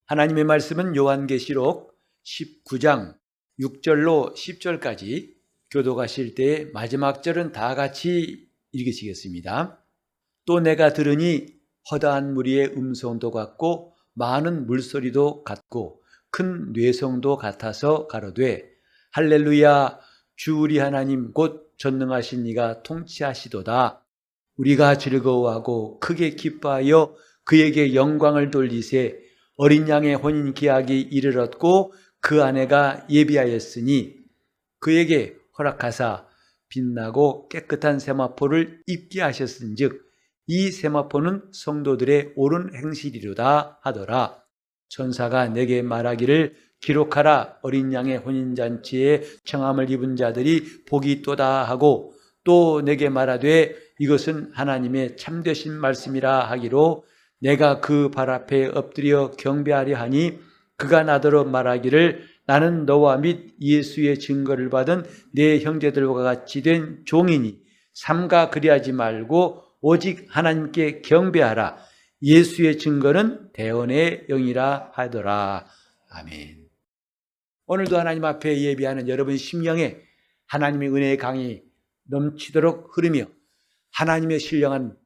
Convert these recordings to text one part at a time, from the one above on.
하나님의 말씀은 요한계시록 19장 6절로 10절까지 교도가실 때의 마지막 절은 다 같이 읽으시겠습니다. 또 내가 들으니 허다한 무리의 음성도 같고 많은 물소리도 같고 큰 뇌성도 같아서 가로되 할렐루야 주 우리 하나님 곧 전능하신 이가 통치하시도다. 우리가 즐거워하고 크게 기뻐하여 그에게 영광을 돌리세. 어린 양의 혼인 계약이 이르렀고 그 아내가 예비하였으니 그에게 허락하사 빛나고 깨끗한 세마포를 입게 하셨은즉 이 세마포는 성도들의 옳은 행실이로다 하더라. 천사가 내게 말하기를 기록하라. 어린 양의 혼인잔치에 청함을 입은 자들이 복이 있도다 하고 또 내게 말하되 이것은 하나님의 참되신 말씀이라 하기로 내가 그 발 앞에 엎드려 경배하려 하니 그가 나더러 말하기를 나는 너와 및 예수의 증거를 받은 내 형제들과 같이 된 종이니 삼가 그리하지 말고 오직 하나님께 경배하라. 예수의 증거는 대언의 영이라 하더라. 아멘. 오늘도 하나님 앞에 예비하는 여러분 심령에 하나님의 은혜의 강이 넘치도록 흐르며 하나님의 신령한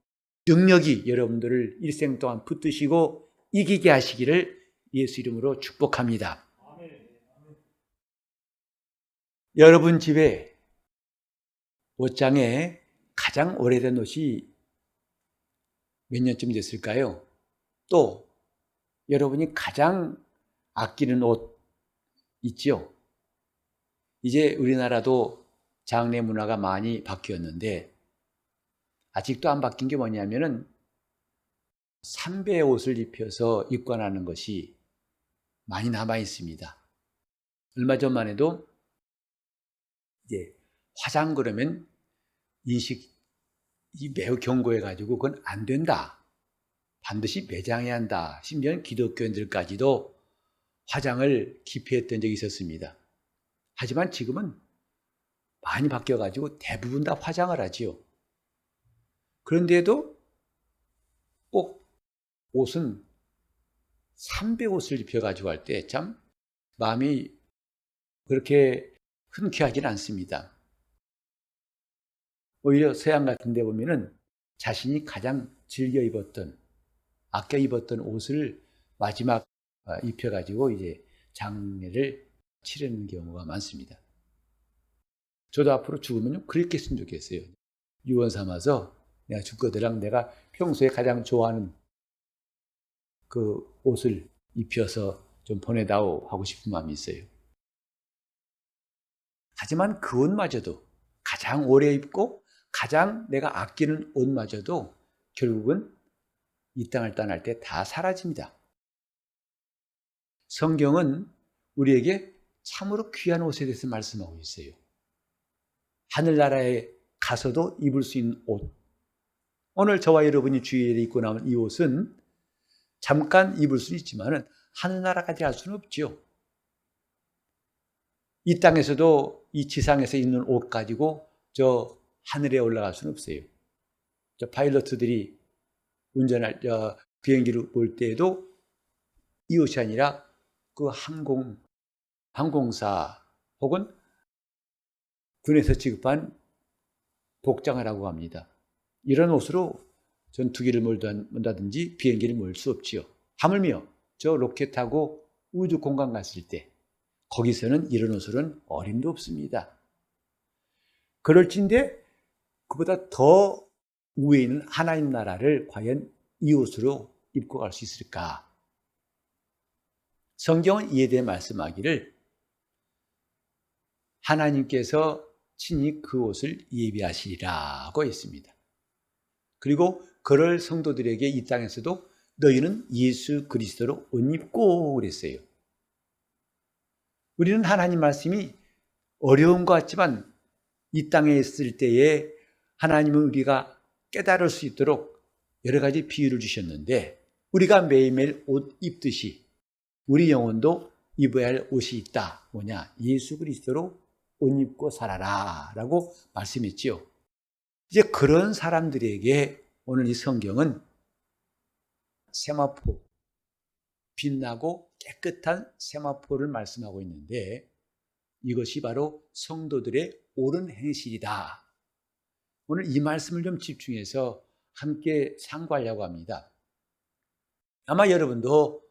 능력이 여러분들을 일생 동안 붙드시고 이기게 하시기를 예수 이름으로 축복합니다. 여러분 집에 옷장에 가장 오래된 옷이 몇 년쯤 됐을까요? 또 여러분이 가장 아끼는 옷 있죠? 이제 우리나라도 장례 문화가 많이 바뀌었는데 아직도 안 바뀐 게 뭐냐면은 삼배의 옷을 입혀서 입관하는 것이 많이 남아 있습니다. 얼마 전만 해도 이제 화장 그러면 인식이 매우 견고해가지고 그건 안 된다. 반드시 매장해야 한다. 심지어는 기독교인들까지도 화장을 기피했던 적이 있었습니다. 하지만 지금은 많이 바뀌어가지고 대부분 다 화장을 하지요. 그런데도 꼭 옷은 삼배 옷을 입혀가지고 할 때 참 마음이 그렇게 흔쾌하지는 않습니다. 오히려 서양 같은 데 보면은 자신이 가장 즐겨 입었던, 아껴 입었던 옷을 마지막 입혀가지고 이제 장례를 치르는 경우가 많습니다. 저도 앞으로 죽으면 그렇게 했으면 좋겠어요. 유언 삼아서 내가 죽거들랑 내가 평소에 가장 좋아하는 그 옷을 입혀서 좀 보내다오 하고 싶은 마음이 있어요. 하지만 그 옷마저도 가장 오래 입고 가장 내가 아끼는 옷마저도 결국은 이 땅을 떠날 때 다 사라집니다. 성경은 우리에게 참으로 귀한 옷에 대해서 말씀하고 있어요. 하늘나라에 가서도 입을 수 있는 옷. 오늘 저와 여러분이 주일에 입고 나온 이 옷은 잠깐 입을 수 있지만 하늘나라까지 갈 수는 없죠. 이 땅에서도 이 지상에서 입는 옷 가지고 저 하늘에 올라갈 수는 없어요. 저 파일럿들이 운전할 비행기를 볼 때에도 이 옷이 아니라 그 항공사 혹은 군에서 지급한 복장을 하고 합니다. 이런 옷으로 전투기를 몰다든지 비행기를 몰 수 없지요. 하물며 저 로켓 타고 우주 공간 갔을 때 거기서는 이런 옷은 어림도 없습니다. 그럴진데 그보다 더 위에 있는 하나님 나라를 과연 이 옷으로 입고 갈 수 있을까? 성경은 이에 대해 말씀하기를 하나님께서 친히 그 옷을 예비하시리라고 했습니다. 그리고 그럴 성도들에게 이 땅에서도 너희는 예수 그리스도로 옷 입고 그랬어요. 우리는 하나님 말씀이 어려운 것 같지만 이 땅에 있을 때에 하나님은 우리가 깨달을 수 있도록 여러 가지 비유를 주셨는데 우리가 매일매일 옷 입듯이 우리 영혼도 입어야 할 옷이 있다. 뭐냐? 예수 그리스도로 옷 입고 살아라 라고 말씀했지요. 이제 그런 사람들에게 오늘 이 성경은 세마포, 빛나고 깨끗한 세마포를 말씀하고 있는데 이것이 바로 성도들의 옳은 행실이다. 오늘 이 말씀을 좀 집중해서 함께 상고하려고 합니다. 아마 여러분도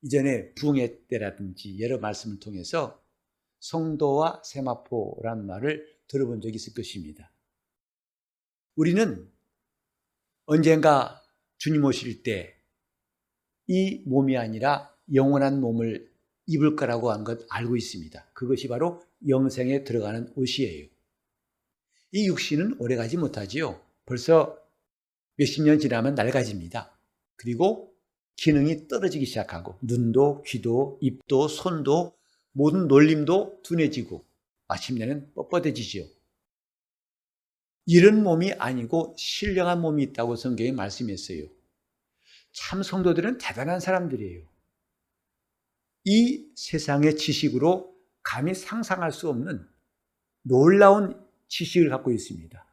이전에 부흥회 때라든지 여러 말씀을 통해서 성도와 세마포라는 말을 들어본 적이 있을 것입니다. 우리는 언젠가 주님 오실 때 이 몸이 아니라 영원한 몸을 입을 거라고 하는 것 알고 있습니다. 그것이 바로 영생에 들어가는 옷이에요. 이 육신은 오래가지 못하지요. 벌써 몇십 년 지나면 낡아집니다. 그리고 기능이 떨어지기 시작하고 눈도 귀도 입도 손도 모든 놀림도 둔해지고 마침내는 뻣뻣해지지요. 이런 몸이 아니고 신령한 몸이 있다고 성경이 말씀했어요. 참 성도들은 대단한 사람들이에요. 이 세상의 지식으로 감히 상상할 수 없는 놀라운 지식을 갖고 있습니다.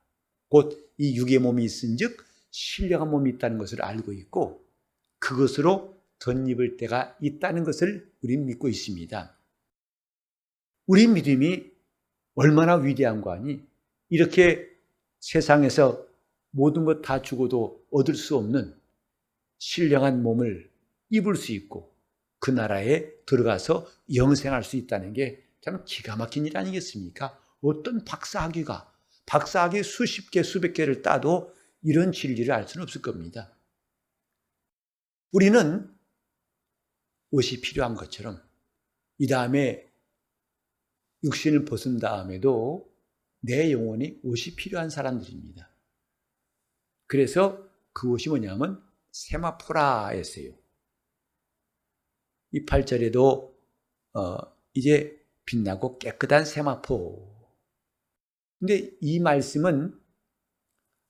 곧 이 육의 몸이 있은즉 신령한 몸이 있다는 것을 알고 있고 그것으로 덧입을 때가 있다는 것을 우리는 믿고 있습니다. 우리 믿음이 얼마나 위대한가 하니 이렇게 세상에서 모든 것 다 주고도 얻을 수 없는 신령한 몸을 입을 수 있고 그 나라에 들어가서 영생할 수 있다는 게 참 기가 막힌 일 아니겠습니까? 어떤 박사학위 수십 개, 수백 개를 따도 이런 진리를 알 수는 없을 겁니다. 우리는 옷이 필요한 것처럼 이 다음에 육신을 벗은 다음에도 내 영혼이 옷이 필요한 사람들입니다. 그래서 그 옷이 뭐냐면 세마포라였어요. 이 8절에도 이제 빛나고 깨끗한 세마포. 근데 이 말씀은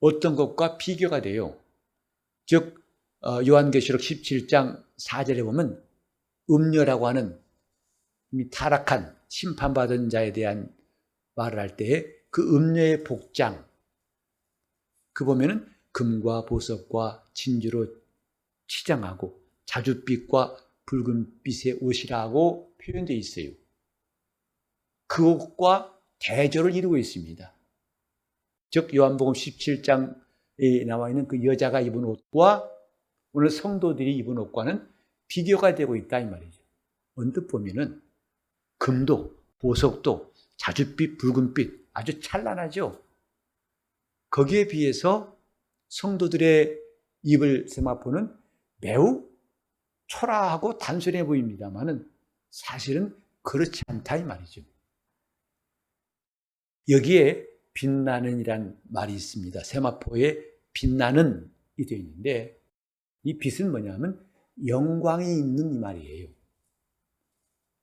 어떤 것과 비교가 돼요. 즉 요한계시록 17장 4절에 보면 음녀라고 하는 이미 타락한 심판받은 자에 대한 말을 할 때에 그 음녀의 복장 그 보면은 금과 보석과 진주로 치장하고 자줏빛과 붉은빛의 옷이라고 표현되어 있어요. 그 옷과 대조를 이루고 있습니다. 즉 요한복음 17장에 나와 있는 그 여자가 입은 옷과 오늘 성도들이 입은 옷과는 비교가 되고 있다 이 말이죠. 언뜻 보면은 금도 보석도 자줏빛 붉은빛 아주 찬란하죠. 거기에 비해서 성도들의 입을 세마포는 매우 초라하고 단순해 보입니다만은 사실은 그렇지 않다 이 말이죠. 여기에 빛나는 이란 말이 있습니다. 세마포에 빛나는 이 되어 있는데 이 빛은 뭐냐면 영광이 있는 이 말이에요.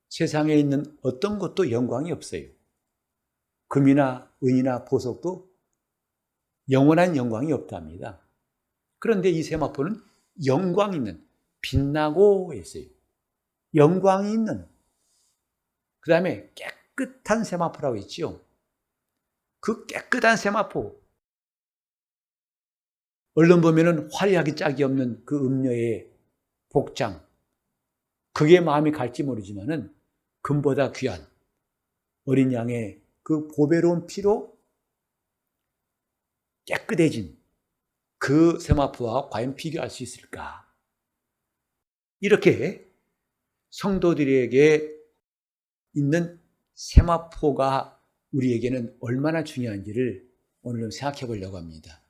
세상에 있는 어떤 것도 영광이 없어요. 금이나 은이나 보석도 영원한 영광이 없답니다. 그런데 이 세마포는 영광 있는, 빛나고 있어요. 영광이 있는. 그 다음에 깨끗한 세마포라고 했지요. 그 깨끗한 세마포. 얼른 보면은 화려하기 짝이 없는 그 음녀의 복장. 그게 마음이 갈지 모르지만은 금보다 귀한 어린 양의 그 보배로운 피로 깨끗해진 그 세마포와 과연 비교할 수 있을까? 이렇게 성도들에게 있는 세마포가 우리에게는 얼마나 중요한지를 오늘 좀 생각해 보려고 합니다.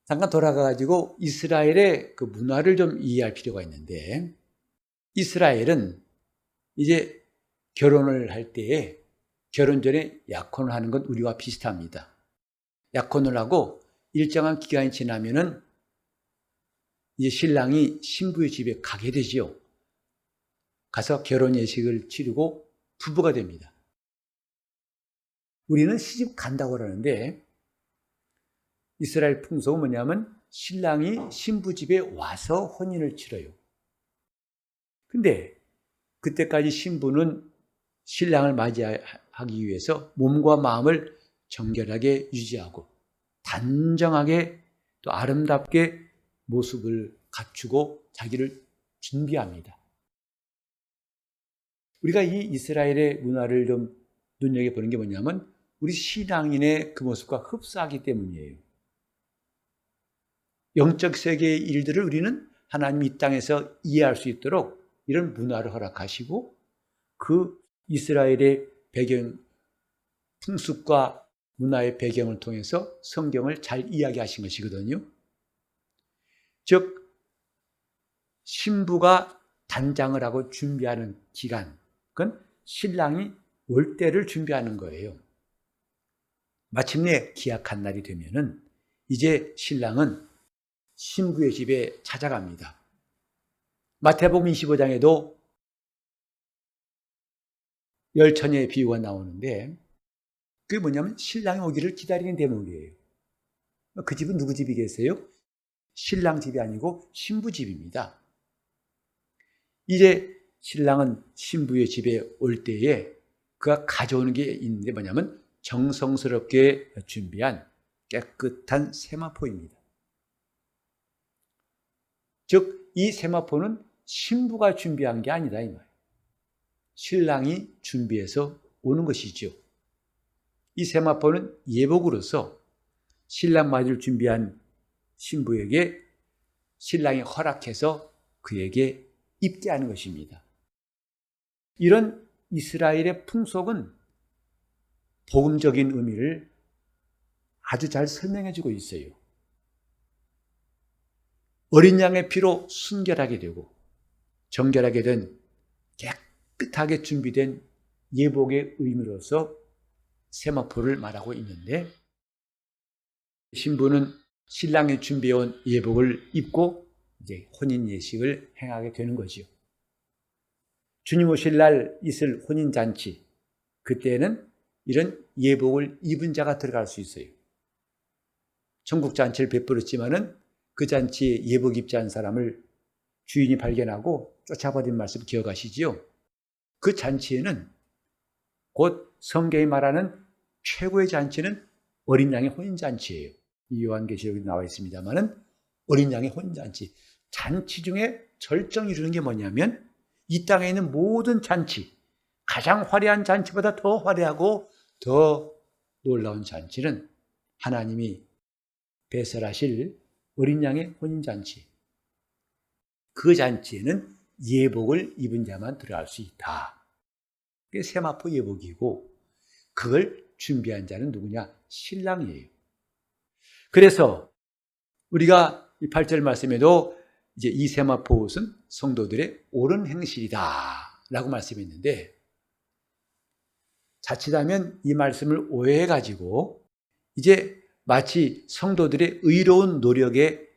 잠깐 돌아가가지고 이스라엘의 그 문화를 좀 이해할 필요가 있는데 이스라엘은 이제 결혼을 할 때에 결혼 전에 약혼을 하는 건 우리와 비슷합니다. 약혼을 하고 일정한 기간이 지나면은 이제 신랑이 신부의 집에 가게 되지요. 가서 결혼 예식을 치르고 부부가 됩니다. 우리는 시집 간다고 그러는데 이스라엘 풍속은 뭐냐면 신랑이 신부 집에 와서 혼인을 치러요. 근데 그때까지 신부는 신랑을 맞이하기 위해서 몸과 마음을 정결하게 유지하고 단정하게 또 아름답게 모습을 갖추고 자기를 준비합니다. 우리가 이 이스라엘의 문화를 좀 눈여겨보는 게 뭐냐면 우리 신앙인의 그 모습과 흡사하기 때문이에요. 영적 세계의 일들을 우리는 하나님 이 땅에서 이해할 수 있도록 이런 문화를 허락하시고 그 이스라엘의 배경, 풍습과 문화의 배경을 통해서 성경을 잘 이야기하신 것이거든요. 즉 신부가 단장을 하고 준비하는 기간, 그건 신랑이 올 때를 준비하는 거예요. 마침내 기약한 날이 되면은 이제 신랑은 신부의 집에 찾아갑니다. 마태복음 25장에도 열처녀의 비유가 나오는데 그게 뭐냐면 신랑이 오기를 기다리는 대목이에요. 그 집은 누구 집이겠어요? 신랑 집이 아니고 신부 집입니다. 이제 신랑은 신부의 집에 올 때에 그가 가져오는 게 있는데 뭐냐면 정성스럽게 준비한 깨끗한 세마포입니다. 즉, 이 세마포는 신부가 준비한 게 아니다 이 말이에요. 신랑이 준비해서 오는 것이죠. 이 세마포는 예복으로서 신랑 맞이를 준비한 신부에게 신랑이 허락해서 그에게 입게 하는 것입니다. 이런 이스라엘의 풍속은 복음적인 의미를 아주 잘 설명해주고 있어요. 어린 양의 피로 순결하게 되고 정결하게 된 깨끗하게 준비된 예복의 의미로서 세마포를 말하고 있는데 신부는 신랑이 준비해온 예복을 입고 이제 혼인 예식을 행하게 되는 거지요. 주님 오실 날 있을 혼인 잔치, 그때는 이런 예복을 입은 자가 들어갈 수 있어요. 천국 잔치를 베풀었지만은 그 잔치에 예복 입지 않은 사람을 주인이 발견하고 쫓아버린 말씀 기억하시지요? 그 잔치에는 곧 성경이 말하는 최고의 잔치는 어린 양의 혼인잔치예요. 이 요한계시록에 나와 있습니다만은 어린 양의 혼인잔치. 잔치 중에 절정이 이루는 게 뭐냐면 이 땅에 있는 모든 잔치, 가장 화려한 잔치보다 더 화려하고 더 놀라운 잔치는 하나님이 배설하실 어린 양의 혼인잔치. 그 잔치에는 예복을 입은 자만 들어갈 수 있다. 그게 세마포 예복이고 그걸 준비한 자는 누구냐? 신랑이에요. 그래서 우리가 이 8절 말씀에도 이제 이 세마포 옷은 성도들의 옳은 행실이다 라고 말씀했는데 자칫하면 이 말씀을 오해해가지고 이제 마치 성도들의 의로운 노력의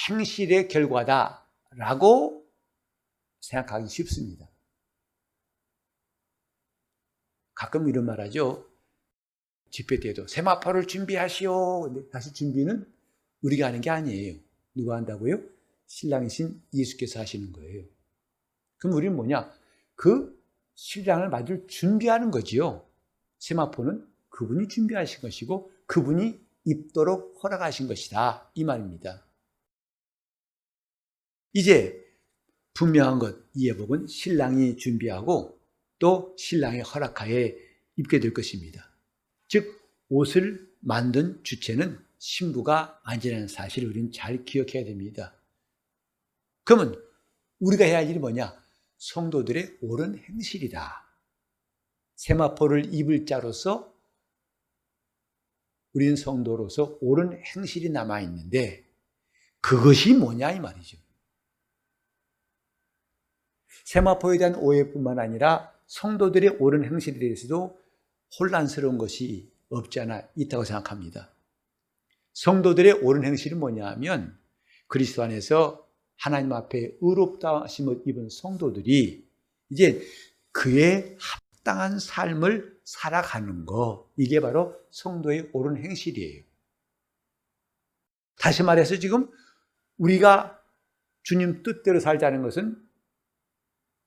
행실의 결과다라고 생각하기 쉽습니다. 가끔 이런 말 하죠. 집회 때도 세마포를 준비하시오. 근데 사실 준비는 우리가 하는 게 아니에요. 누가 한다고요? 신랑이신 예수께서 하시는 거예요. 그럼 우리는 뭐냐? 그 신랑을 맞을 준비하는 거지요. 세마포는 그분이 준비하신 것이고 그분이 입도록 허락하신 것이다. 이 말입니다. 이제 분명한 것, 이 예복은 신랑이 준비하고 또 신랑의 허락하에 입게 될 것입니다. 즉 옷을 만든 주체는 신부가 아니라는 사실을 우리는 잘 기억해야 됩니다. 그러면 우리가 해야 할 일이 뭐냐? 성도들의 옳은 행실이다. 세마포를 입을 자로서 우리는 성도로서 옳은 행실이 남아있는데 그것이 뭐냐 이 말이죠. 세마포에 대한 오해뿐만 아니라 성도들의 옳은 행실에 대해서도 혼란스러운 것이 없지 않아 있다고 생각합니다. 성도들의 옳은 행실이 뭐냐 하면 그리스도 안에서 하나님 앞에 의롭다 하심을 입은 성도들이 이제 그에 합당한 삶을 살아가는 거, 이게 바로 성도의 옳은 행실이에요. 다시 말해서 지금 우리가 주님 뜻대로 살자는 것은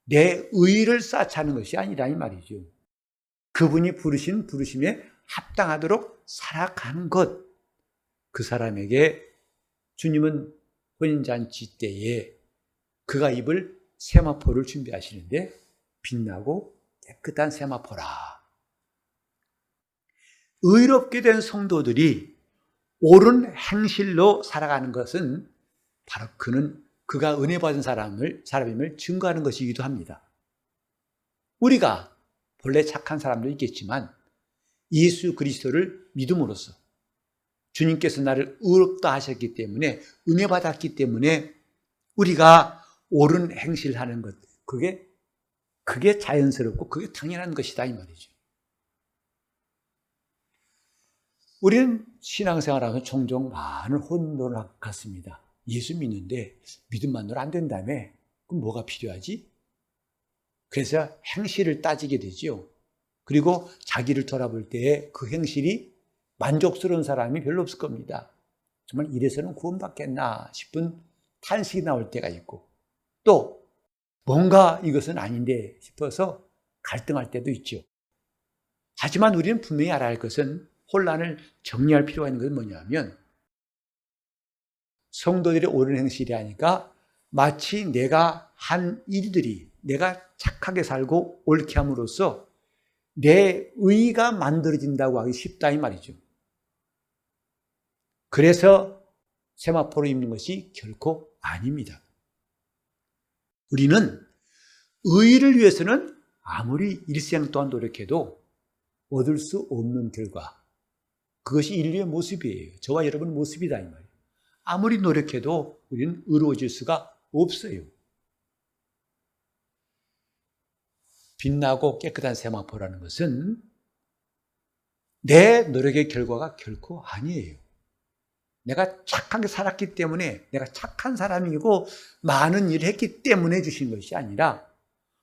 내 의를 쌓자는 것이 아니라 이 말이죠. 그분이 부르신 부르심에 합당하도록 살아가는 것, 그 사람에게 주님은 혼인잔치 때에 그가 입을 세마포를 준비하시는데 빛나고 깨끗한 세마포라. 의롭게 된 성도들이 옳은 행실로 살아가는 것은 바로 그가 은혜 받은 사람임을 증거하는 것이기도 합니다. 우리가 본래 착한 사람도 있겠지만 예수 그리스도를 믿음으로써 주님께서 나를 의롭다 하셨기 때문에, 은혜 받았기 때문에 우리가 옳은 행실을 하는 것, 그게 자연스럽고 그게 당연한 것이다 이 말이죠. 우리는 신앙생활하면서 종종 많은 혼돈을 갖습니다. 예수 믿는데 믿음만으로 안 된다며? 그럼 뭐가 필요하지? 그래서 행실을 따지게 되죠. 그리고 자기를 돌아볼 때 그 행실이 만족스러운 사람이 별로 없을 겁니다. 정말 이래서는 구원받겠나 싶은 탄식이 나올 때가 있고, 또 뭔가 이것은 아닌데 싶어서 갈등할 때도 있죠. 하지만 우리는 분명히 알아야 할 것은, 혼란을 정리할 필요가 있는 것은 뭐냐면, 성도들의 옳은 행실이 하니까 마치 내가 한 일들이, 내가 착하게 살고 옳게 함으로써 내 의가 만들어진다고 하기 쉽다 이 말이죠. 그래서 세마포를 입는 것이 결코 아닙니다. 우리는 의를 위해서는 아무리 일생 동안 노력해도 얻을 수 없는 결과, 그것이 인류의 모습이에요. 저와 여러분의 모습이다 이 말이에요. 아무리 노력해도 우리는 의로워질 수가 없어요. 빛나고 깨끗한 세마포라는 것은 내 노력의 결과가 결코 아니에요. 내가 착하게 살았기 때문에, 내가 착한 사람이고 많은 일을 했기 때문에 주신 것이 아니라,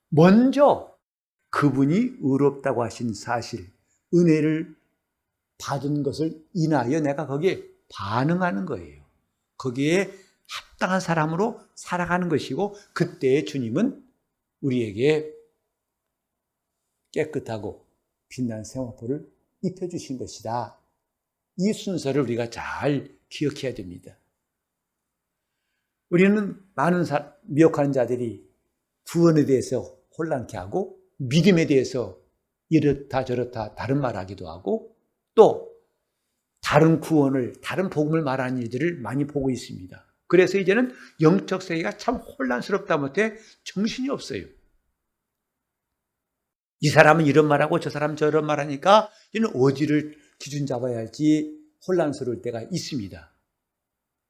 먼저 그분이 의롭다고 하신 사실, 은혜를 받은 것을 인하여 내가 거기에 반응하는 거예요. 거기에 합당한 사람으로 살아가는 것이고, 그때 주님은 우리에게 깨끗하고 빛난 세마포를 입혀주신 것이다. 이 순서를 우리가 잘 기억해야 됩니다. 우리는 많은 미혹하는 자들이 구원에 대해서 혼란케 하고, 믿음에 대해서 이렇다 저렇다 다른 말하기도 하고, 또 다른 구원을, 다른 복음을 말하는 일들을 많이 보고 있습니다. 그래서 이제는 영적 세계가 참 혼란스럽다 못해 정신이 없어요. 이 사람은 이런 말하고 저 사람은 저런 말하니까 이는 어디를 기준 잡아야 할지 혼란스러울 때가 있습니다.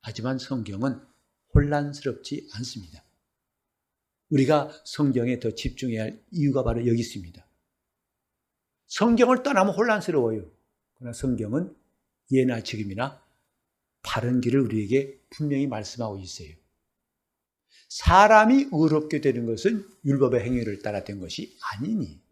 하지만 성경은 혼란스럽지 않습니다. 우리가 성경에 더 집중해야 할 이유가 바로 여기 있습니다. 성경을 떠나면 혼란스러워요. 그러나 성경은 예나 지금이나 바른 길을 우리에게 분명히 말씀하고 있어요. 사람이 의롭게 되는 것은 율법의 행위를 따라 된 것이 아니니,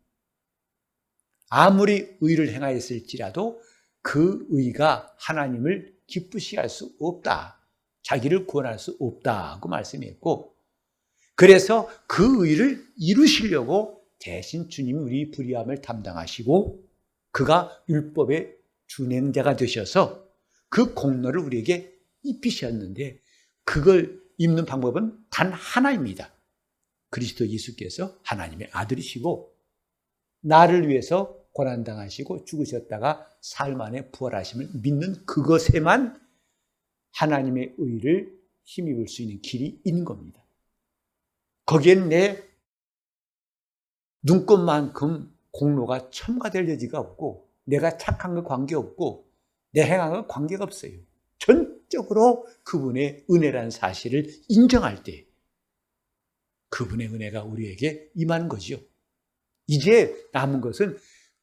아무리 의를 행하였을지라도 그 의가 하나님을 기쁘시게 할 수 없다. 자기를 구원할 수 없다고 말씀했고, 그래서 그 의를 이루시려고 대신 주님이 우리 불의함을 담당하시고, 그가 율법의 준행자가 되셔서 그 공로를 우리에게 입히셨는데, 그걸 입는 방법은 단 하나입니다. 그리스도 예수께서 하나님의 아들이시고 나를 위해서 고난당하시고 죽으셨다가 사흘 만에 부활하심을 믿는 그것에만 하나님의 의를 힘입을 수 있는 길이 있는 겁니다. 거기엔 내 눈꽃만큼 공로가 첨가될 여지가 없고, 내가 착한 거 관계없고 내 행한 거 관계가 없어요. 전적으로 그분의 은혜라는 사실을 인정할 때 그분의 은혜가 우리에게 임하는 거죠. 이제 남은 것은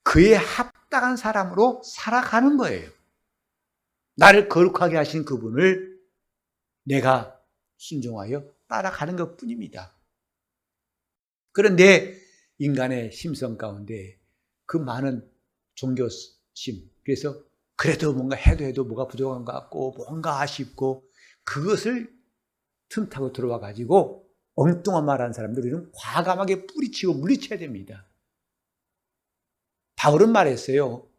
그에 합당한 사람으로 살아가는 거예요. 나를 거룩하게 하신 그분을 내가 순종하여 따라가는 것뿐입니다. 그런데 인간의 심성 가운데 그 많은 종교심, 그래서 그래도 뭔가 해도 뭐가 부족한 것 같고 뭔가 아쉽고, 그것을 틈타고 들어와 가지고 엉뚱한 말하는 사람들은 과감하게 뿌리치고 물리쳐야 됩니다. 바울은 말했어요.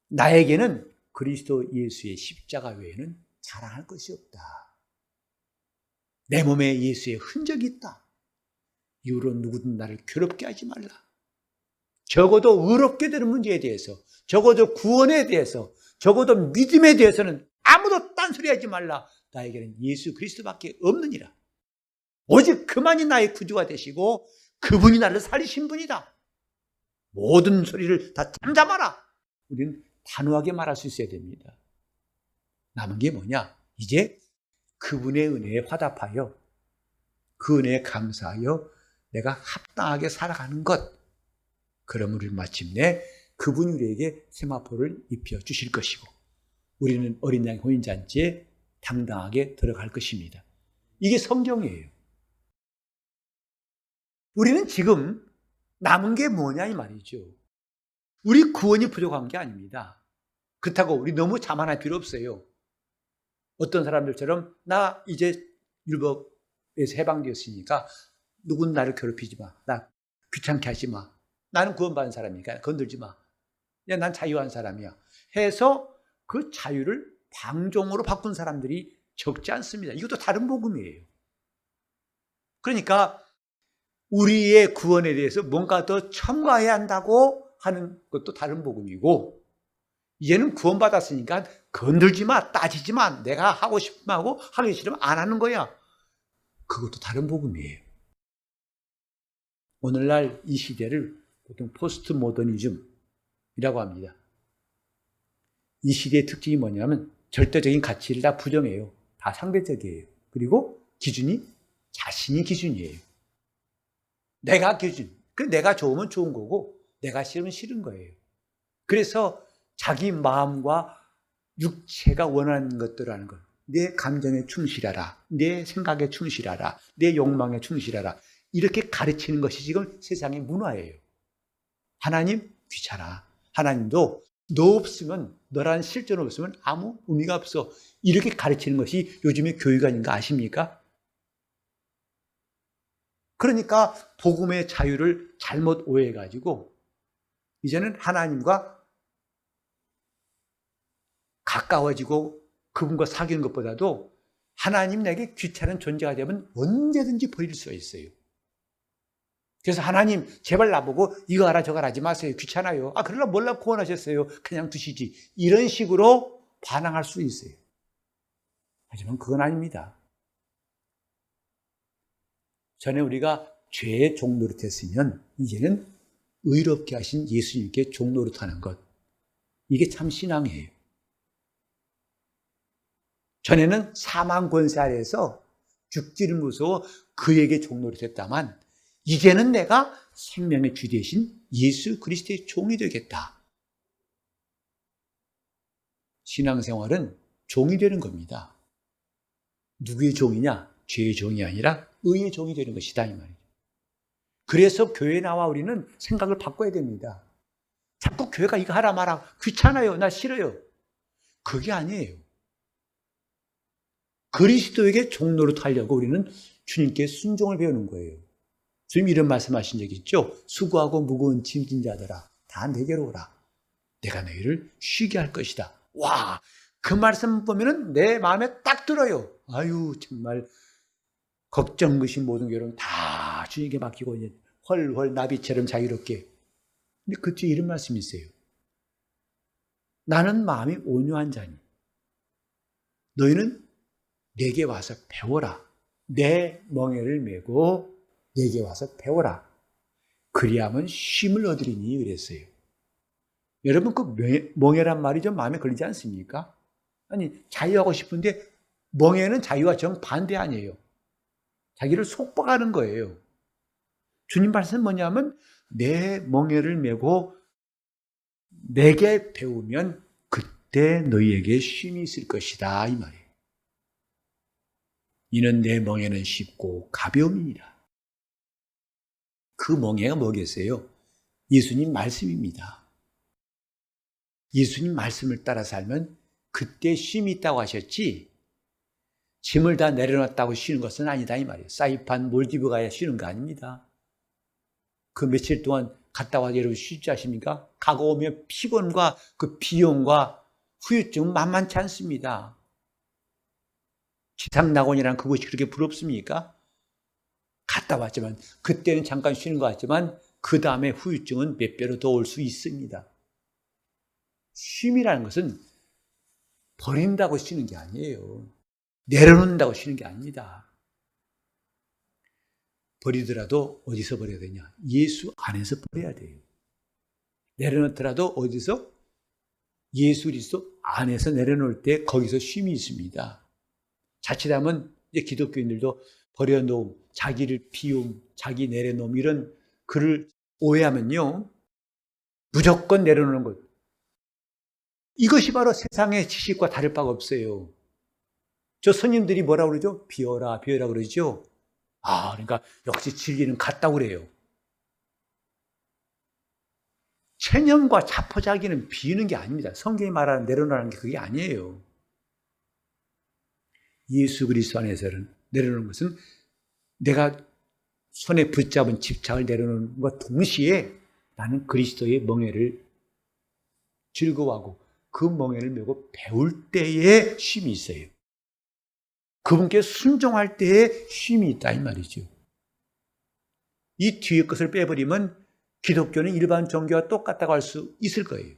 나에게는 그리스도 예수의 십자가 외에는 자랑할 것이 없다. 내 몸에 예수의 흔적이 있다. 이후로 누구든 나를 괴롭게 하지 말라. 적어도 의롭게 되는 문제에 대해서, 적어도 구원에 대해서, 적어도 믿음에 대해서는 아무도 딴소리하지 말라. 나에게는 예수 그리스도밖에 없느니라. 오직 그만이 나의 구주가 되시고 그분이 나를 살리신 분이다. 모든 소리를 다 잠잠하라. 우리는 단호하게 말할 수 있어야 됩니다. 남은 게 뭐냐? 이제 그분의 은혜에 화답하여 그 은혜에 감사하여 내가 합당하게 살아가는 것. 그럼 우리는 마침내 그분이 우리에게 세마포를 입혀 주실 것이고 우리는 어린 양 혼인잔치에 당당하게 들어갈 것입니다. 이게 성경이에요. 우리는 지금 남은 게 뭐냐 이 말이죠. 우리 구원이 부족한 게 아닙니다. 그렇다고 우리 너무 자만할 필요 없어요. 어떤 사람들처럼 나 이제 율법에서 해방되었으니까 누군 나를 괴롭히지 마. 나 귀찮게 하지 마. 나는 구원받은 사람이니까 건들지 마. 야, 난 자유한 사람이야. 해서 그 자유를 방종으로 바꾼 사람들이 적지 않습니다. 이것도 다른 복음이에요. 그러니까 우리의 구원에 대해서 뭔가 더 첨가해야 한다고 하는 것도 다른 복음이고 이제는 구원받았으니까 건들지 마, 따지지 마. 내가 하고 싶으면 하고 하기 싫으면 안 하는 거야. 그것도 다른 복음이에요. 오늘날 이 시대를 보통 포스트 모더니즘이라고 합니다. 이 시대의 특징이 뭐냐면 절대적인 가치를 다 부정해요. 다 상대적이에요. 그리고 기준이 자신이 기준이에요. 내가 기준. 내가 좋으면 좋은 거고 내가 싫으면 싫은 거예요. 그래서 자기 마음과 육체가 원하는 것들을 하는 것. 내 감정에 충실하라. 내 생각에 충실하라. 내 욕망에 충실하라. 이렇게 가르치는 것이 지금 세상의 문화예요. 하나님 귀찮아. 하나님도 너 없으면, 너라는 실존 없으면 아무 의미가 없어. 이렇게 가르치는 것이 요즘의 교육이 아닌가 아십니까? 그러니까 복음의 자유를 잘못 오해해가지고 이제는 하나님과 가까워지고 그분과 사귀는 것보다도 하나님 내게 귀찮은 존재가 되면 언제든지 버릴 수가 있어요. 그래서 하나님 제발 나보고 이거 하라 저거 하지 마세요. 귀찮아요. 그러려고 몰라 구원하셨어요. 그냥 두시지. 이런 식으로 반항할 수 있어요. 하지만 그건 아닙니다. 전에 우리가 죄의 종노릇했으면 이제는 의롭게 하신 예수님께 종노릇하는 것. 이게 참 신앙이에요. 전에는 사망 권세 아래에서 죽지를 무서워 그에게 종노릇했다만 이제는 내가 생명의 주 되신 예수 그리스도의 종이 되겠다. 신앙생활은 종이 되는 겁니다. 누구의 종이냐? 죄의 종이 아니라 의의 종이 되는 것이다 이 말이죠. 그래서 교회에 나와 우리는 생각을 바꿔야 됩니다. 자꾸 교회가 이거 하라 마라 귀찮아요. 나 싫어요. 그게 아니에요. 그리스도에게 종노릇하려고 우리는 주님께 순종을 배우는 거예요. 주님 이런 말씀하신 적이 있죠. 수고하고 무거운 짐진 자들아 다 내게로 오라. 내가 너희를 쉬게 할 것이다. 와, 그 말씀 보면은 내 마음에 딱 들어요. 아유 정말 걱정 것이 모든 결혼 다 주님께 맡기고 이제 헐헐 나비처럼 자유롭게. 근데 그 뒤에 이런 말씀이 있어요. 나는 마음이 온유한 자니 너희는 내게 와서 배워라. 내 멍에를 메고 내게 와서 배워라. 그리하면 쉼을 얻으리니 그랬어요. 여러분 그 멍에란 말이 좀 마음에 걸리지 않습니까? 아니 자유하고 싶은데 멍에는 자유와 정반대 아니에요. 자기를 속박하는 거예요. 주님 말씀은 뭐냐면 내 멍에를 메고 내게 배우면 그때 너희에게 쉼이 있을 것이다 이 말이에요. 이는 내 멍에는 쉽고 가벼움이니라. 그 멍에가 뭐겠어요? 예수님 말씀입니다. 예수님 말씀을 따라 살면 그때 쉼이 있다고 하셨지 짐을 다 내려놨다고 쉬는 것은 아니다 이 말이에요. 사이판, 몰디브 가야 쉬는 거 아닙니다. 그 며칠 동안 갔다 와서 여러분 쉬지 않습니까? 가고 오면 피곤과 그 비용과 후유증은 만만치 않습니다. 지상낙원이라는 그곳이 그렇게 부럽습니까? 갔다 왔지만 그때는 잠깐 쉬는 것 같지만 그 다음에 후유증은 몇 배로 더 올 수 있습니다. 쉼이라는 것은 버린다고 쉬는 게 아니에요. 내려놓는다고 쉬는 게 아닙니다. 버리더라도 어디서 버려야 되냐? 예수 안에서 버려야 돼요. 내려놓더라도 어디서? 예수 그리스도 안에서 내려놓을 때 거기서 쉼이 있습니다. 자칫하면 이제 기독교인들도 버려놓음, 자기를 비움, 자기 내려놓음 이런 글을 오해하면요. 무조건 내려놓는 것. 이것이 바로 세상의 지식과 다를 바가 없어요. 저 스님들이 뭐라고 그러죠? 비워라, 비워라 그러죠? 그러니까 역시 진리는 같다고 그래요. 체념과 자포자기는 비우는 게 아닙니다. 성경이 말하는 내려놓는 게 그게 아니에요. 예수 그리스도 안에서는 내려놓는 것은 내가 손에 붙잡은 집착을 내려놓는 것과 동시에 나는 그리스도의 멍에를 즐거워하고 그 멍에를 메고 배울 때에 쉼이 있어요. 그분께 순종할 때에 쉼이 있다 이 말이죠. 이 뒤에 것을 빼버리면 기독교는 일반 종교와 똑같다고 할 수 있을 거예요.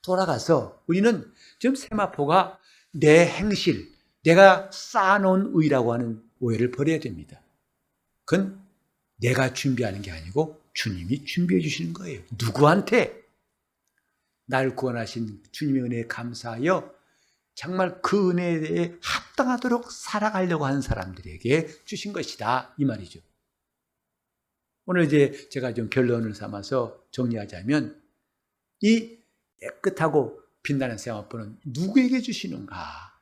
돌아가서 우리는 지금 세마포가 내 행실, 내가 쌓아놓은 의라고 하는 오해를 버려야 됩니다. 그건 내가 준비하는 게 아니고 주님이 준비해 주시는 거예요. 누구한테? 날 구원하신 주님의 은혜에 감사하여 정말 그 은혜에 합당하도록 살아가려고 하는 사람들에게 주신 것이다 이 말이죠. 오늘 이제 제가 좀 결론을 삼아서 정리하자면 이 깨끗하고 빛나는 세마포는 누구에게 주시는가?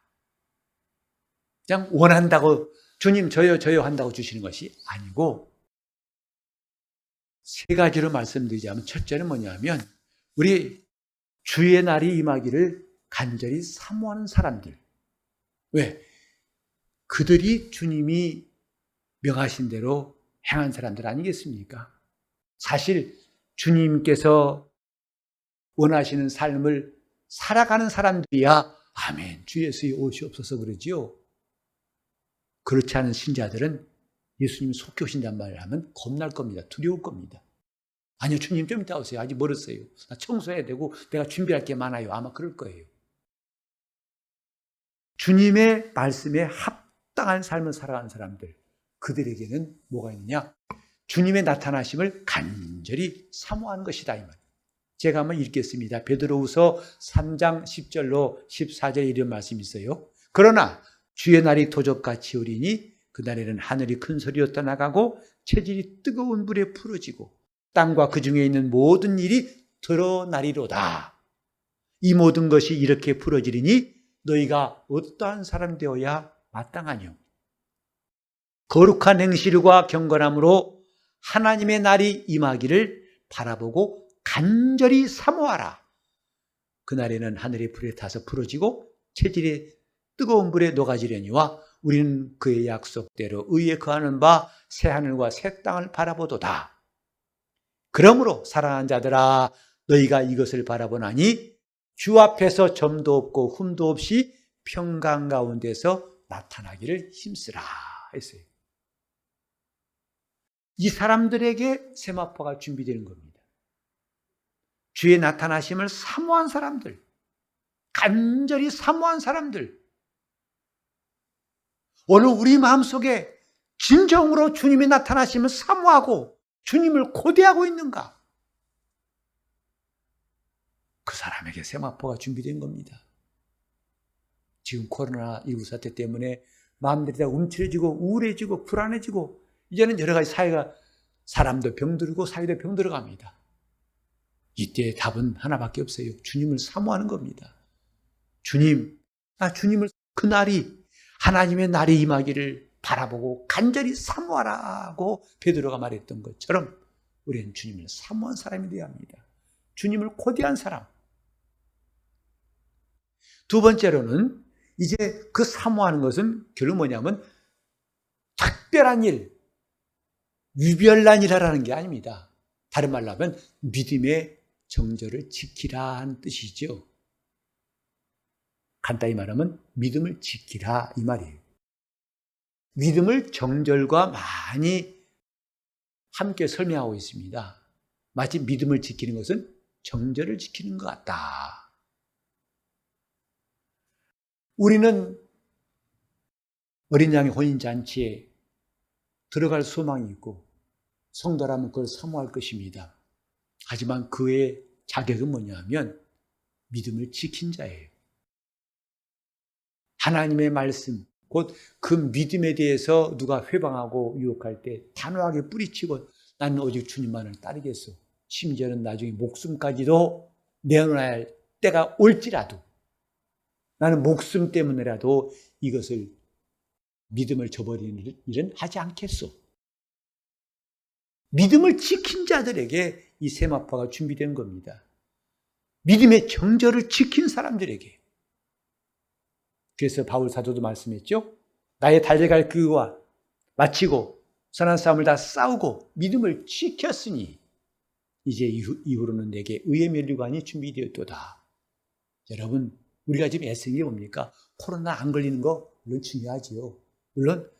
그냥 원한다고 주님 저요 한다고 주시는 것이 아니고 세 가지로 말씀드리자면 첫째는 뭐냐면 우리 주의 날이 임하기를 간절히 사모하는 사람들. 왜? 그들이 주님이 명하신 대로 행한 사람들 아니겠습니까? 사실 주님께서 원하시는 삶을 살아가는 사람들이야 아멘 주 예수의 오시옵소서 그러지요. 그렇지 않은 신자들은 예수님이 속히 오신단 말을 하면 겁날 겁니다. 두려울 겁니다. 아니요 주님 좀 이따 오세요. 아직 멀었어요. 나 청소해야 되고 내가 준비할 게 많아요. 아마 그럴 거예요. 주님의 말씀에 합당한 삶을 살아가는 사람들 그들에게는 뭐가 있느냐? 주님의 나타나심을 간절히 사모하는 것이다 이 말. 제가 한번 읽겠습니다. 베드로후서 3장 10절로 14절 이런 말씀이 있어요. 그러나 주의 날이 도적같이 오리니 그날에는 하늘이 큰 소리로 떠나가고 체질이 뜨거운 불에 풀어지고 땅과 그 중에 있는 모든 일이 드러나리로다. 이 모든 것이 이렇게 풀어지리니 너희가 어떠한 사람 되어야 마땅하뇨. 거룩한 행실과 경건함으로 하나님의 날이 임하기를 바라보고 간절히 사모하라. 그날에는 하늘의 불에 타서 풀어지고 체질이 뜨거운 불에 녹아지려니와 우리는 그의 약속대로 의에 거하는 바 새 하늘과 새 땅을 바라보도다. 그러므로 사랑하는 자들아 너희가 이것을 바라보나니 주 앞에서 점도 없고 흠도 없이 평강 가운데서 나타나기를 힘쓰라 했어요. 이 사람들에게 세마포가 준비되는 겁니다. 주의 나타나심을 사모한 사람들, 간절히 사모한 사람들, 오늘 우리 마음속에 진정으로 주님이 나타나심을 사모하고 주님을 고대하고 있는가? 그 사람에게 세마포가 준비된 겁니다. 지금 코로나19 사태 때문에 마음들이 다 움츠러지고 우울해지고 불안해지고 이제는 여러 가지 사회가 사람도 병들고 사회도 병들어갑니다. 이때 답은 하나밖에 없어요. 주님을 사모하는 겁니다. 주님, 나 주님을 그날이 하나님의 날이 임하기를 바라보고 간절히 사모하라고 베드로가 말했던 것처럼 우리는 주님을 사모한 사람이 되어야 합니다. 주님을 고대한 사람. 두 번째로는 이제 그 사모하는 것은 결국 뭐냐면 특별한 일, 유별난 일하라는 게 아닙니다. 다른 말로 하면 믿음의 정절을 지키라 하는 뜻이죠. 간단히 말하면 믿음을 지키라 이 말이에요. 믿음을 정절과 많이 함께 설명하고 있습니다. 마치 믿음을 지키는 것은 정절을 지키는 것 같다. 우리는 어린 양의 혼인잔치에 들어갈 소망이 있고 성도라면 그걸 사모할 것입니다. 하지만 그의 자격은 뭐냐면 믿음을 지킨 자예요. 하나님의 말씀, 곧 그 믿음에 대해서 누가 회방하고 유혹할 때 단호하게 뿌리치고 나는 오직 주님만을 따르겠소. 심지어는 나중에 목숨까지도 내어놔야 할 때가 올지라도 나는 목숨 때문에라도 이것을 믿음을 저버리는 일은 하지 않겠소. 믿음을 지킨 자들에게 이 세마포가 준비된 겁니다. 믿음의 정절을 지킨 사람들에게. 그래서 바울 사도도 말씀했죠. 나의 달려갈 그와 마치고 선한 싸움을 다 싸우고 믿음을 지켰으니 이제 이후로는 내게 의의 면류관이 준비되었도다. 여러분, 우리가 지금 애쓰는 게 뭡니까? 코로나 안 걸리는 거 물론 중요하지요. 물론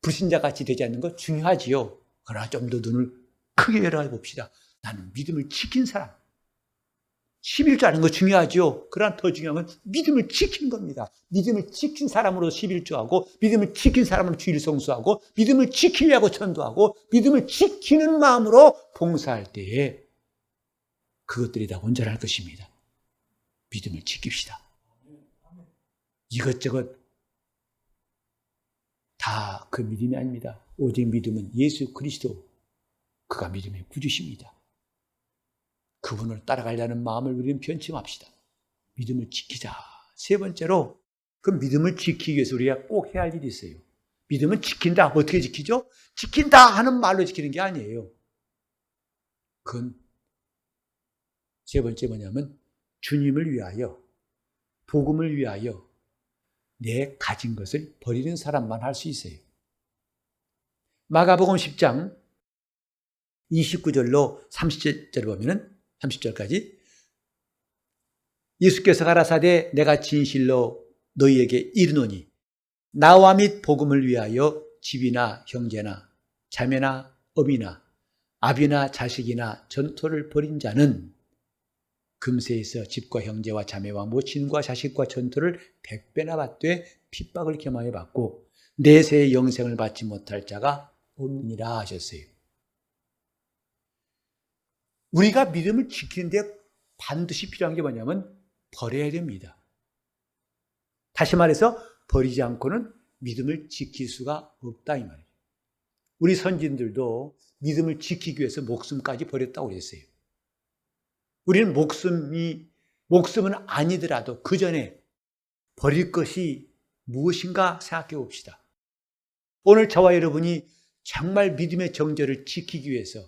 불신자같이 되지 않는 거 중요하지요. 그러나 좀 더 눈을 크게 열어봅시다. 나는 믿음을 지킨 사람. 11조 하는 거 중요하죠. 그러나 더 중요한 건 믿음을 지키는 겁니다. 믿음을 지킨 사람으로 11조하고 믿음을 지킨 사람으로 주일 성수하고 믿음을 지키려고 전도하고 믿음을 지키는 마음으로 봉사할 때에 그것들이 다 온전할 것입니다. 믿음을 지킵시다. 이것저것 다 그 믿음이 아닙니다. 오직 믿음은 예수 그리스도, 그가 믿음의 구주십니다. 그분을 따라가려는 마음을 우리는 변치 맙시다. 믿음을 지키자. 세 번째로 그 믿음을 지키기 위해서 우리가 꼭 해야 할 일이 있어요. 믿음은 지킨다. 어떻게 지키죠? 지킨다 하는 말로 지키는 게 아니에요. 그건 세 번째 뭐냐면 주님을 위하여, 복음을 위하여 내 가진 것을 버리는 사람만 할 수 있어요. 마가복음 10장 29절로 30절을 보면은 30절까지 예수께서 가라사대 내가 진실로 너희에게 이르노니 나와 및 복음을 위하여 집이나 형제나 자매나 어미나 아비나 자식이나 전토를 벌인 자는 금세에서 집과 형제와 자매와 모친과 자식과 전토를 100배나 받되 핍박을 겸하여 받고 내세의 영생을 받지 못할 자가 없느니라 하셨어요. 우리가 믿음을 지키는데 반드시 필요한 게 뭐냐면 버려야 됩니다. 다시 말해서 버리지 않고는 믿음을 지킬 수가 없다 이 말이에요. 우리 선진들도 믿음을 지키기 위해서 목숨까지 버렸다고 그랬어요. 우리는 목숨은 아니더라도 그 전에 버릴 것이 무엇인가 생각해 봅시다. 오늘 저와 여러분이 정말 믿음의 정절을 지키기 위해서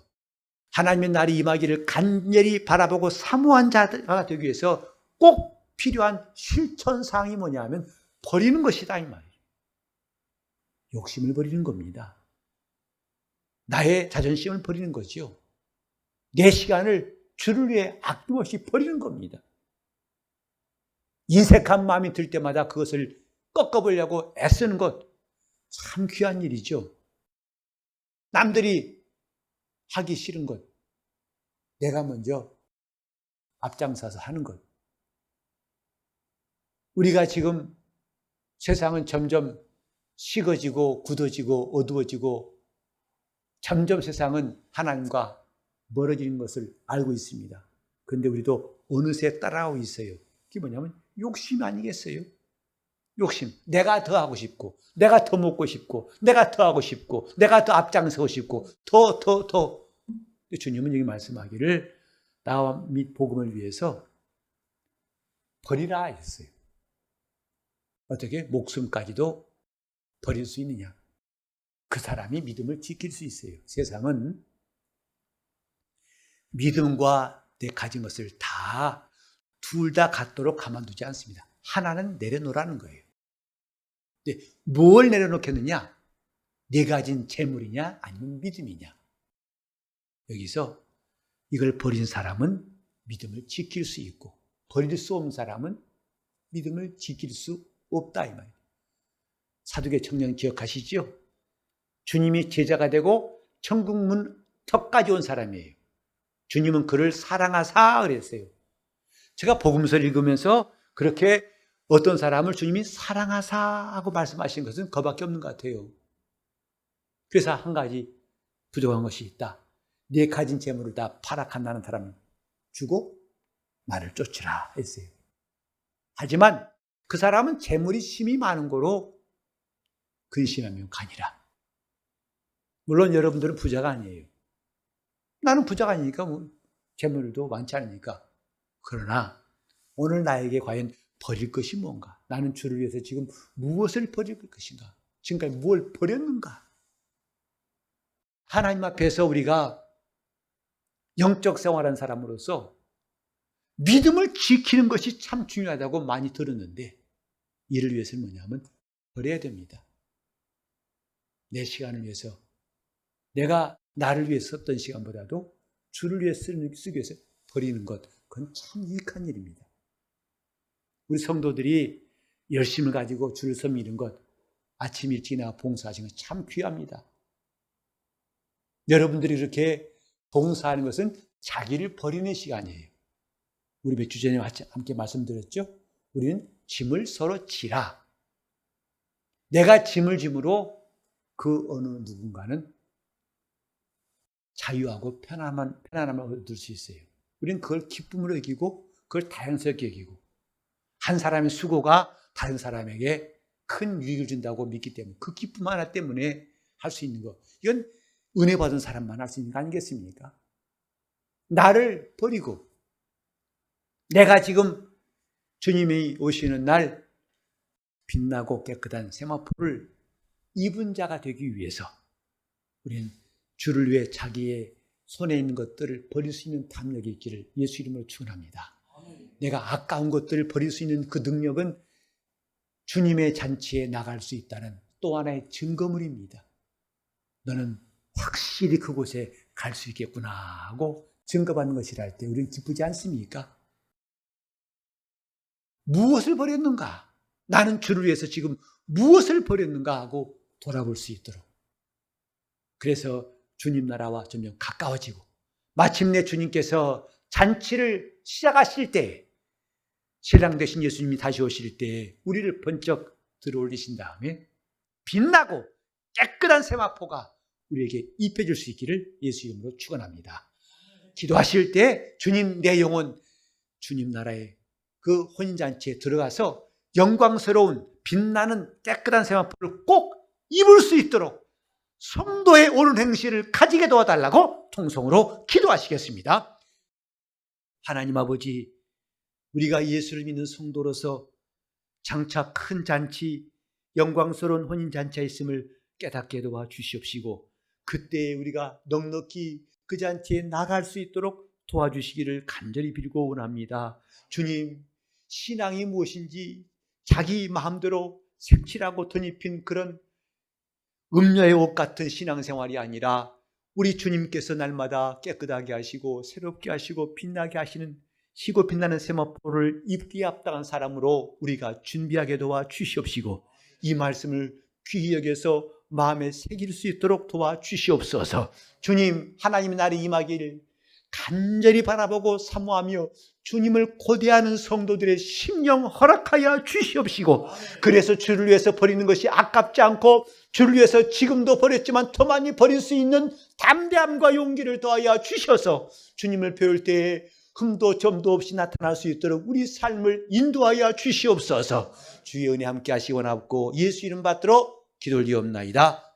하나님의 날이 임하기를 간절히 바라보고 사모한 자가 되기 위해서 꼭 필요한 실천사항이 뭐냐면 버리는 것이다 이 말이에요. 욕심을 버리는 겁니다. 나의 자존심을 버리는 거죠. 내 시간을 주를 위해 아낌없이 버리는 겁니다. 인색한 마음이 들 때마다 그것을 꺾어보려고 애쓰는 것 참 귀한 일이죠. 남들이 하기 싫은 것 내가 먼저 앞장서서 하는 것. 우리가 지금 세상은 점점 식어지고 굳어지고 어두워지고 점점 세상은 하나님과 멀어지는 것을 알고 있습니다. 그런데 우리도 어느새 따라오고 있어요. 그게 뭐냐면 욕심 아니겠어요? 욕심. 내가 더 하고 싶고 내가 더 먹고 싶고 내가 더 하고 싶고 내가 더 앞장서고 싶고 더. 주님은 여기 말씀하기를 나와 및 복음을 위해서 버리라 했어요. 어떻게? 목숨까지도 버릴 수 있느냐? 그 사람이 믿음을 지킬 수 있어요. 세상은 믿음과 내 가진 것을 다 둘 다 갖도록 가만두지 않습니다. 하나는 내려놓으라는 거예요. 근데 뭘 내려놓겠느냐? 내 가진 재물이냐 아니면 믿음이냐? 여기서 이걸 버린 사람은 믿음을 지킬 수 있고 버릴 수 없는 사람은 믿음을 지킬 수 없다 이 말이에요. 사두개 청년 기억하시죠? 주님이 제자가 되고 천국문 턱까지 온 사람이에요. 주님은 그를 사랑하사 그랬어요. 제가 복음서를 읽으면서 그렇게 어떤 사람을 주님이 사랑하사 하고 말씀하신 것은 그밖에 없는 것 같아요. 그래서 한 가지 부족한 것이 있다. 네 가진 재물을 다 파락한다는 사람을 주고 나를 쫓으라 했어요. 하지만 그 사람은 재물이 심이 많은 거로 근심하면 가니라. 물론 여러분들은 부자가 아니에요. 나는 부자가 아니니까 뭐 재물도 많지 않으니까. 그러나 오늘 나에게 과연 버릴 것이 뭔가? 나는 주를 위해서 지금 무엇을 버릴 것인가? 지금까지 무엇을 버렸는가? 하나님 앞에서 우리가 영적 생활하는 사람으로서 믿음을 지키는 것이 참 중요하다고 많이 들었는데 이를 위해서는 뭐냐면 버려야 됩니다. 내 시간을 위해서 내가 나를 위해 썼던 시간보다도 주를 위해 쓰기 위해서 버리는 것, 그건 참 유익한 일입니다. 우리 성도들이 열심을 가지고 주를 섬기는 것, 아침 일찍 나가 봉사하시는 것 참 귀합니다. 여러분들이 이렇게 봉사하는 것은 자기를 버리는 시간이에요. 우리 몇 주 전에 함께 말씀드렸죠? 우리는 짐을 서로 지라. 내가 짐을 짐으로 그 어느 누군가는 자유하고 편안함을 얻을 수 있어요. 우리는 그걸 기쁨으로 여기고 그걸 다양스럽게 여기고 한 사람의 수고가 다른 사람에게 큰 유익을 준다고 믿기 때문에 그 기쁨 하나 때문에 할 수 있는 거, 이건 은혜 받은 사람만 할 수 있는 거 아니겠습니까? 나를 버리고 내가 지금 주님이 오시는 날 빛나고 깨끗한 세마포를 입은 자가 되기 위해서 우리는 주를 위해 자기의 손에 있는 것들을 버릴 수 있는 담력이 있기를 예수 이름으로 축원합니다. 내가 아까운 것들을 버릴 수 있는 그 능력은 주님의 잔치에 나갈 수 있다는 또 하나의 증거물입니다. 너는 확실히 그곳에 갈 수 있겠구나 하고 증거받는 것이라 할 때 우리는 기쁘지 않습니까? 무엇을 버렸는가? 나는 주를 위해서 지금 무엇을 버렸는가 하고 돌아볼 수 있도록. 그래서 주님 나라와 점점 가까워지고 마침내 주님께서 잔치를 시작하실 때 신랑 되신 예수님이 다시 오실 때 우리를 번쩍 들어올리신 다음에 빛나고 깨끗한 세마포가 우리에게 입혀질 수 있기를 예수 이름으로 축원합니다. 기도하실 때 주님 내 영혼 주님 나라의 그 혼인잔치에 들어가서 영광스러운 빛나는 깨끗한 세마포를 꼭 입을 수 있도록 성도의 옳은 행실을 가지게 도와달라고 통성으로 기도하시겠습니다. 하나님 아버지, 우리가 예수를 믿는 성도로서 장차 큰 잔치, 영광스러운 혼인잔치가 있음을 깨닫게 도와주시옵시고 그때 우리가 넉넉히 그 잔치에 나갈 수 있도록 도와주시기를 간절히 빌고 원합니다. 주님, 신앙이 무엇인지 자기 마음대로 색칠하고 덧입힌 그런 음녀의 옷 같은 신앙생활이 아니라 우리 주님께서 날마다 깨끗하게 하시고 새롭게 하시고 빛나게 하시는 희고 빛나는 세마포를 입기에 합당한 사람으로 우리가 준비하게 도와주시옵시고 이 말씀을 귀히 여겨서 마음에 새길 수 있도록 도와주시옵소서. 주님, 하나님의 날이 임하기를 간절히 바라보고 사모하며 주님을 고대하는 성도들의 심령 허락하여 주시옵시고 그래서 주를 위해서 버리는 것이 아깝지 않고 주를 위해서 지금도 버렸지만 더 많이 버릴 수 있는 담대함과 용기를 더하여 주셔서 주님을 배울 때에 흠도 점도 없이 나타날 수 있도록 우리 삶을 인도하여 주시옵소서. 주의 은혜 함께 하시기 원하옵고 예수 이름 받들어 기도 올리옵나이다.